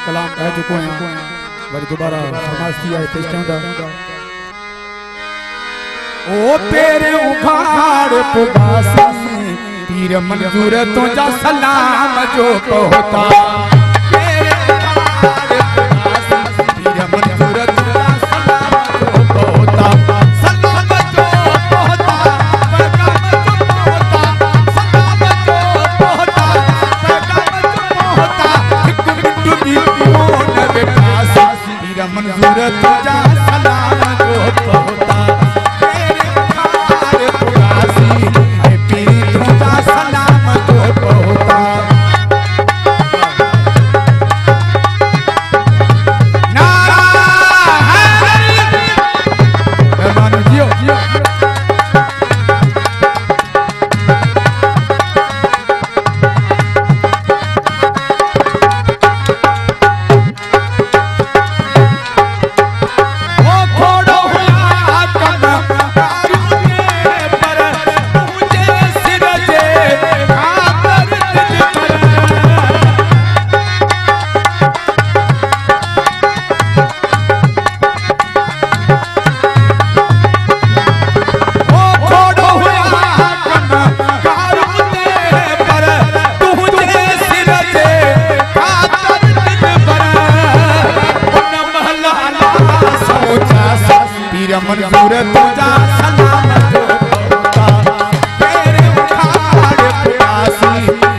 कलाम कह चुको हैं वरी दोबारा फरमाइश है पेश करदा ओ तेरे उखाड़ पुगासी पीर मंजूर तो जा सलाम जो कहता तेरे उखाड़ पुगासी पीर मंजूर तो जा सलाम जो कहता सलाम जो कहता पैगाम जो कहता सलाम जो कहता पैगाम जो कहता एक मिनट दी मोन बेटा पीर मंजूर तो जा सलाम जो कहता मंजूर तो जा सलाम जो कहता तेरे उखाड़ पुगासी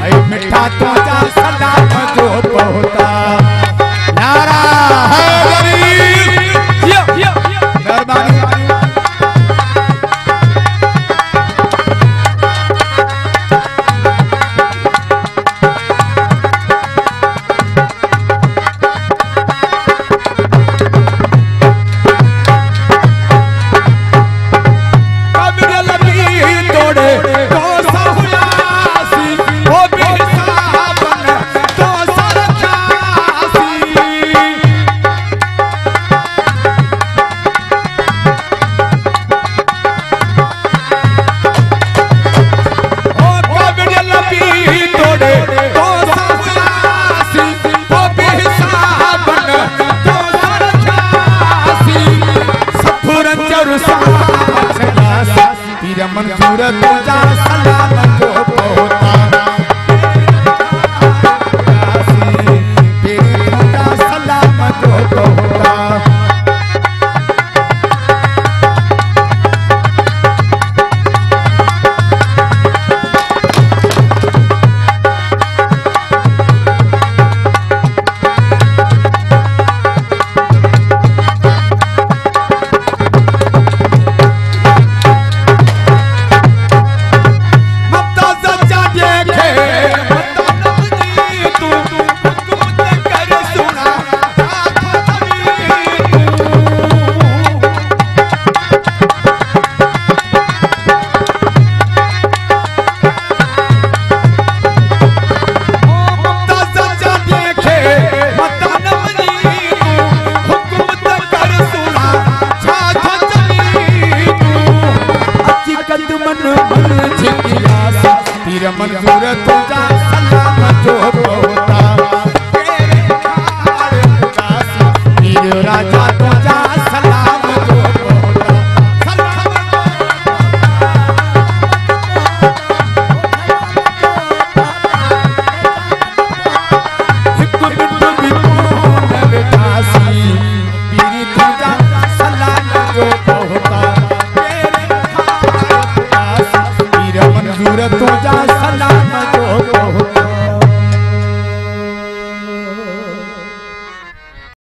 ऐ मिठा तो जा सलाम जो कहता नारा हैदरी मेहरबानी पीर मंजूर तो जा सलाम जो कहता पीर जा सलाम जो कहता पीर मंजूर तो जा सलाम जो कहता तेरे उखाड़ पुगासी पीर राजा तो जा सलाम जो कहता सलाम एक मिनट भी मोन बेटासी पीर तो जा सलाम जो कहता तेरे उखाड़ पुगासी पीर मंजूर तो जा सलाम जो कहता